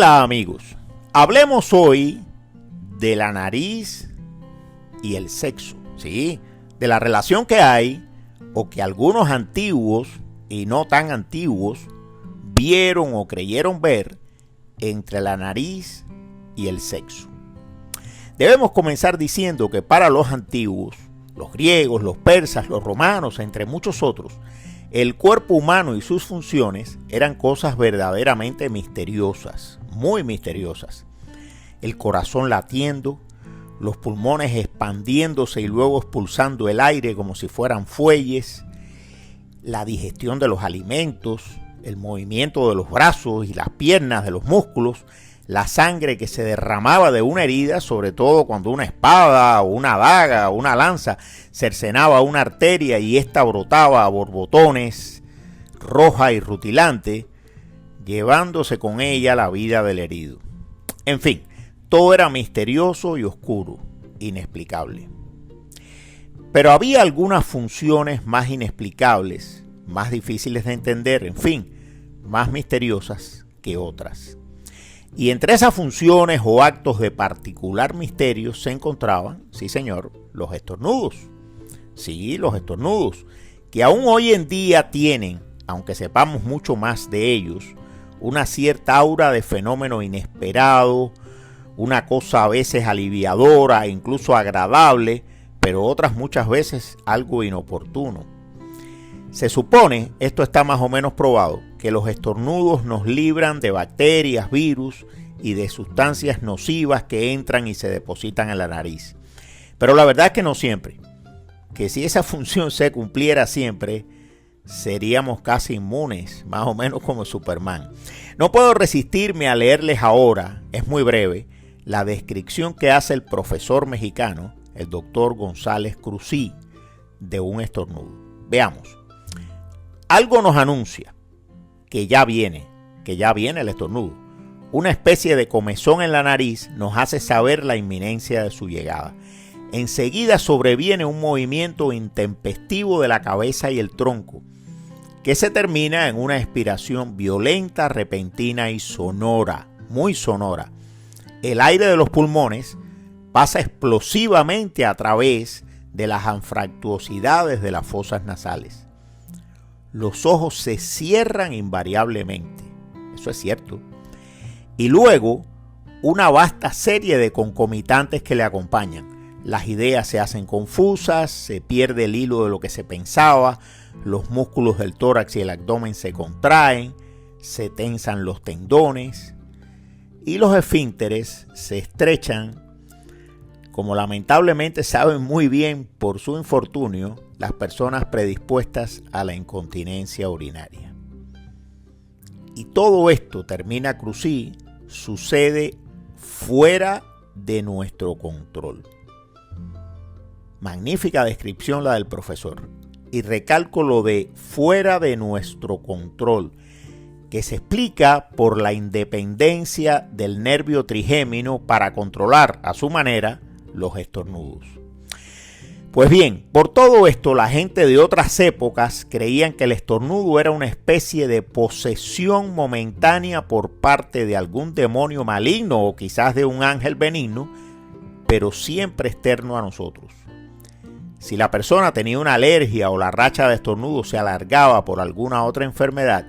Hola amigos, hablemos hoy de la nariz y el sexo, ¿sí? De la relación que hay o que algunos antiguos y no tan antiguos vieron o creyeron ver entre la nariz y el sexo. Debemos comenzar diciendo que para los antiguos, los griegos, los persas, los romanos, entre muchos otros, el cuerpo humano y sus funciones eran cosas verdaderamente misteriosas, muy misteriosas. El corazón latiendo, los pulmones expandiéndose y luego expulsando el aire como si fueran fuelles, la digestión de los alimentos, el movimiento de los brazos y las piernas de los músculos, la sangre que se derramaba de una herida, sobre todo cuando una espada o una daga o una lanza cercenaba una arteria y ésta brotaba a borbotones, roja y rutilante, llevándose con ella la vida del herido. En fin, todo era misterioso y oscuro, inexplicable. Pero había algunas funciones más inexplicables, más difíciles de entender, en fin, más misteriosas que otras. Y entre esas funciones o actos de particular misterio se encontraban, sí señor, los estornudos. Sí, los estornudos, que aún hoy en día tienen, aunque sepamos mucho más de ellos, una cierta aura de fenómeno inesperado, una cosa a veces aliviadora e incluso agradable, pero otras muchas veces algo inoportuno. Se supone, esto está más o menos probado, que los estornudos nos libran de bacterias, virus y de sustancias nocivas que entran y se depositan en la nariz. Pero la verdad es que no siempre. Que si esa función se cumpliera siempre, seríamos casi inmunes, más o menos como Superman. No puedo resistirme a leerles ahora, es muy breve, la descripción que hace el profesor mexicano, el doctor González Cruzí, de un estornudo. Veamos. Algo nos anuncia que ya viene el estornudo. Una especie de comezón en la nariz nos hace saber la inminencia de su llegada. Enseguida sobreviene un movimiento intempestivo de la cabeza y el tronco, que se termina en una expiración violenta, repentina y sonora, muy sonora. El aire de los pulmones pasa explosivamente a través de las anfractuosidades de las fosas nasales. Los ojos se cierran invariablemente, eso es cierto, y luego una vasta serie de concomitantes que le acompañan. Las ideas se hacen confusas, se pierde el hilo de lo que se pensaba, los músculos del tórax y el abdomen se contraen, se tensan los tendones y los esfínteres se estrechan, como lamentablemente saben muy bien por su infortunio las personas predispuestas a la incontinencia urinaria. Y todo esto, termina Cruzí, sucede fuera de nuestro control. Magnífica descripción la del profesor. Y recalco lo de fuera de nuestro control, que se explica por la independencia del nervio trigémino para controlar a su manera los estornudos. Pues bien, por todo esto la gente de otras épocas creían que el estornudo era una especie de posesión momentánea por parte de algún demonio maligno o quizás de un ángel benigno, pero siempre externo a nosotros. Si la persona tenía una alergia o la racha de estornudo se alargaba por alguna otra enfermedad,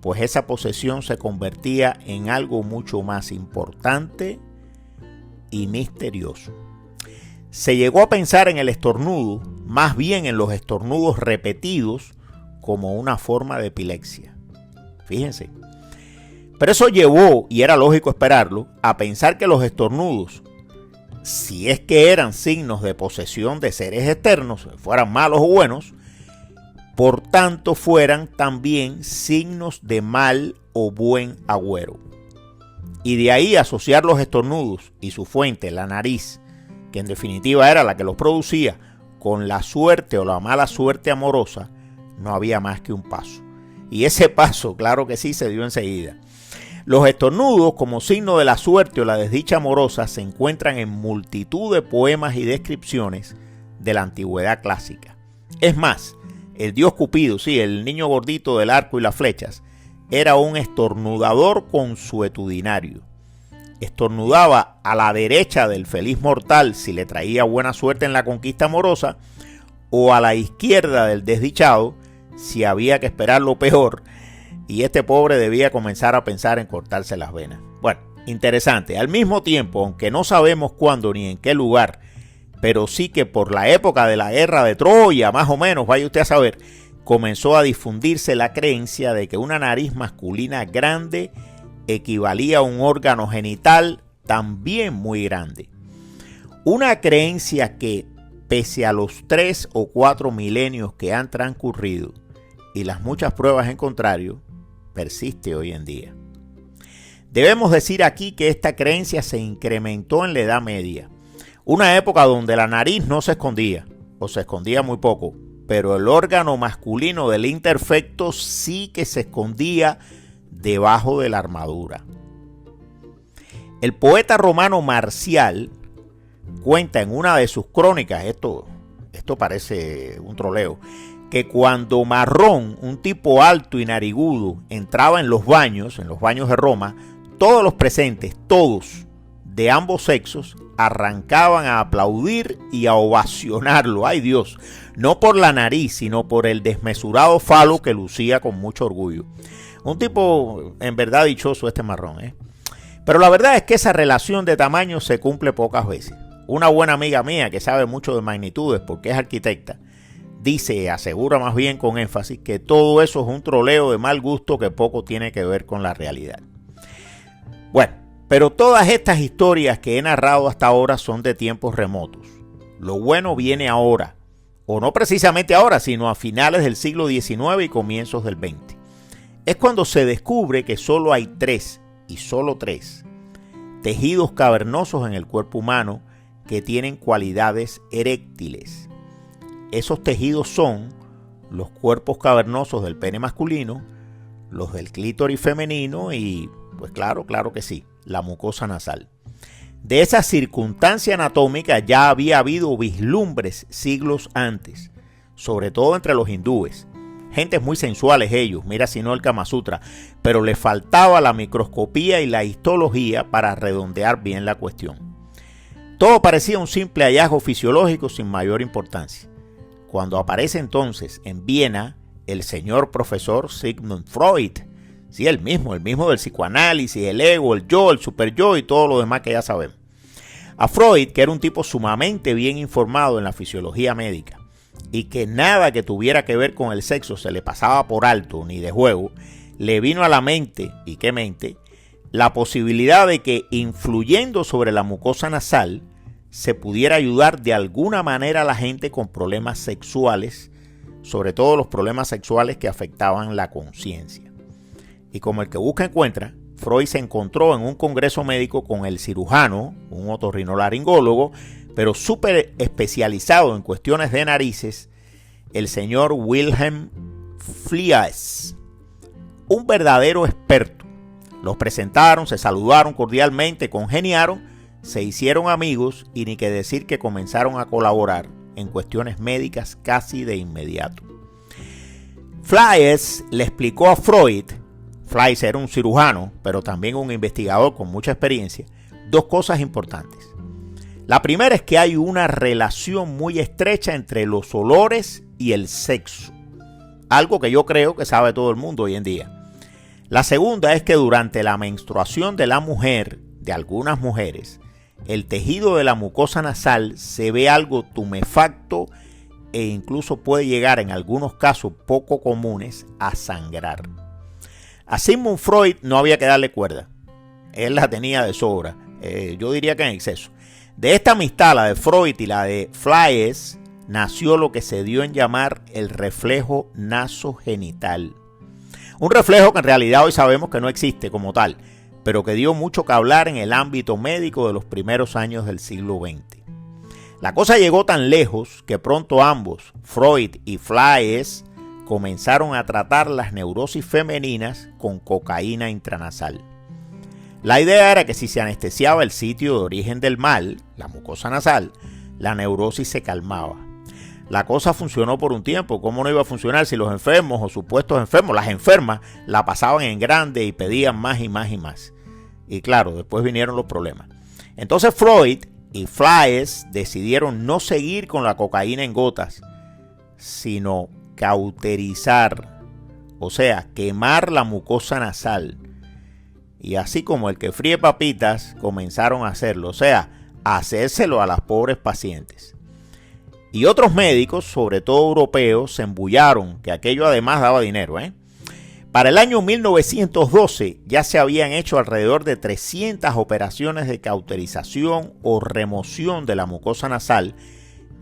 pues esa posesión se convertía en algo mucho más importante y misterioso. Se llegó a pensar en el estornudo, más bien en los estornudos repetidos, como una forma de epilepsia. Fíjense. Pero eso llevó, y era lógico esperarlo, a pensar que los estornudos, si es que eran signos de posesión de seres externos, fueran malos o buenos, por tanto fueran también signos de mal o buen agüero. Y de ahí asociar los estornudos y su fuente, la nariz, que en definitiva era la que los producía, con la suerte o la mala suerte amorosa, no había más que un paso. Y ese paso, claro que sí, se dio enseguida. Los estornudos, como signo de la suerte o la desdicha amorosa, se encuentran en multitud de poemas y descripciones de la antigüedad clásica. Es más, el dios Cupido, sí, el niño gordito del arco y las flechas, era un estornudador consuetudinario. Estornudaba a la derecha del feliz mortal si le traía buena suerte en la conquista amorosa, o a la izquierda del desdichado si había que esperar lo peor y este pobre debía comenzar a pensar en cortarse las venas. Bueno, interesante. Al mismo tiempo, aunque no sabemos cuándo ni en qué lugar, pero sí que por la época de la guerra de Troya, más o menos, vaya usted a saber, comenzó a difundirse la creencia de que una nariz masculina grande equivalía a un órgano genital también muy grande. Una creencia que, pese a los 3 o 4 milenios que han transcurrido y las muchas pruebas en contrario, persiste hoy en día. Debemos decir aquí que esta creencia se incrementó en la Edad Media, una época donde la nariz no se escondía, o se escondía muy poco, pero el órgano masculino del interfecto sí que se escondía debajo de la armadura. El poeta romano Marcial cuenta en una de sus crónicas, esto parece un troleo, que cuando Marrón, un tipo alto y narigudo, entraba en los baños de Roma, todos los presentes, todos de ambos sexos, arrancaban a aplaudir y a ovacionarlo. ¡Ay Dios! No por la nariz, sino por el desmesurado falo que lucía con mucho orgullo. Un tipo en verdad dichoso este Marrón, ¿eh? Pero la verdad es que esa relación de tamaño se cumple pocas veces. Una buena amiga mía que sabe mucho de magnitudes porque es arquitecta, asegura más bien con énfasis que todo eso es un troleo de mal gusto que poco tiene que ver con la realidad. Bueno, pero todas estas historias que he narrado hasta ahora son de tiempos remotos. Lo bueno viene ahora, o no precisamente ahora, sino a finales del siglo XIX y comienzos del XX. Es cuando se descubre que solo hay 3, y solo 3, tejidos cavernosos en el cuerpo humano que tienen cualidades eréctiles. Esos tejidos son los cuerpos cavernosos del pene masculino, los del clítoris femenino y, pues claro que sí, la mucosa nasal. De esa circunstancia anatómica ya había habido vislumbres siglos antes, sobre todo entre los hindúes. Gentes muy sensuales ellos, mira si no el Kama Sutra, pero le faltaba la microscopía y la histología para redondear bien la cuestión. Todo parecía un simple hallazgo fisiológico sin mayor importancia. Cuando aparece entonces en Viena el señor profesor Sigmund Freud, sí, el mismo del psicoanálisis, el ego, el yo, el superyo y todo lo demás que ya sabemos. A Freud, que era un tipo sumamente bien informado en la fisiología médica y que nada que tuviera que ver con el sexo se le pasaba por alto ni de juego, le vino a la mente, y qué mente, la posibilidad de que influyendo sobre la mucosa nasal se pudiera ayudar de alguna manera a la gente con problemas sexuales, sobre todo los problemas sexuales que afectaban la conciencia. Y como el que busca encuentra, Freud se encontró en un congreso médico con el cirujano, un otorrinolaringólogo, pero súper especializado en cuestiones de narices, el señor Wilhelm Fliess, un verdadero experto. Los presentaron, se saludaron cordialmente, congeniaron, se hicieron amigos y ni que decir que comenzaron a colaborar en cuestiones médicas casi de inmediato. Fliess le explicó a Freud, Fliess era un cirujano, pero también un investigador con mucha experiencia, dos cosas importantes. La primera es que hay una relación muy estrecha entre los olores y el sexo, algo que yo creo que sabe todo el mundo hoy en día. La segunda es que durante la menstruación de la mujer, de algunas mujeres, el tejido de la mucosa nasal se ve algo tumefacto e incluso puede llegar en algunos casos poco comunes a sangrar. A Sigmund Freud no había que darle cuerda, él la tenía de sobra, yo diría que en exceso. De esta amistad, la de Freud y la de Fliess, nació lo que se dio en llamar el reflejo nasogenital. Un reflejo que en realidad hoy sabemos que no existe como tal, pero que dio mucho que hablar en el ámbito médico de los primeros años del siglo XX. La cosa llegó tan lejos que pronto ambos, Freud y Fliess, comenzaron a tratar las neurosis femeninas con cocaína intranasal. La idea era que si se anestesiaba el sitio de origen del mal, la mucosa nasal, la neurosis se calmaba. la cosa funcionó por un tiempo. ¿Cómo no iba a funcionar si los enfermos o supuestos enfermos, las enfermas, la pasaban en grande y pedían más y más y más? Y claro, después vinieron los problemas. Entonces Freud y Flies decidieron no seguir con la cocaína en gotas, sino cauterizar, o sea, quemar la mucosa nasal. Y así como el que fríe papitas, comenzaron a hacerlo, o sea, a hacérselo a las pobres pacientes. Y otros médicos, sobre todo europeos, se embullaron, que aquello además daba dinero, Para el año 1912 ya se habían hecho alrededor de 300 operaciones de cauterización o remoción de la mucosa nasal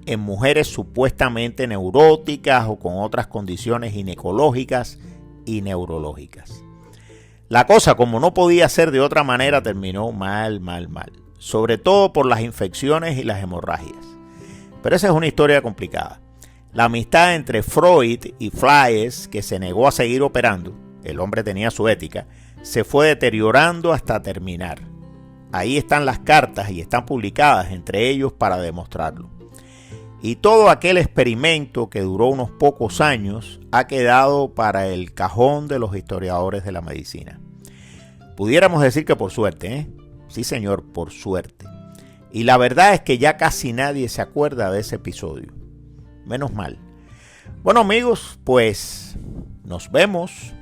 en mujeres supuestamente neuróticas o con otras condiciones ginecológicas y neurológicas. La cosa, como no podía ser de otra manera, terminó mal, sobre todo por las infecciones y las hemorragias. Pero esa es una historia complicada. La amistad entre Freud y Flies, que se negó a seguir operando, el hombre tenía su ética, se fue deteriorando hasta terminar. Ahí están las cartas y están publicadas entre ellos para demostrarlo. Y todo aquel experimento que duró unos pocos años ha quedado para el cajón de los historiadores de la medicina. Pudiéramos decir que por suerte, Sí señor, por suerte. Y la verdad es que ya casi nadie se acuerda de ese episodio. Menos mal. Bueno amigos, pues nos vemos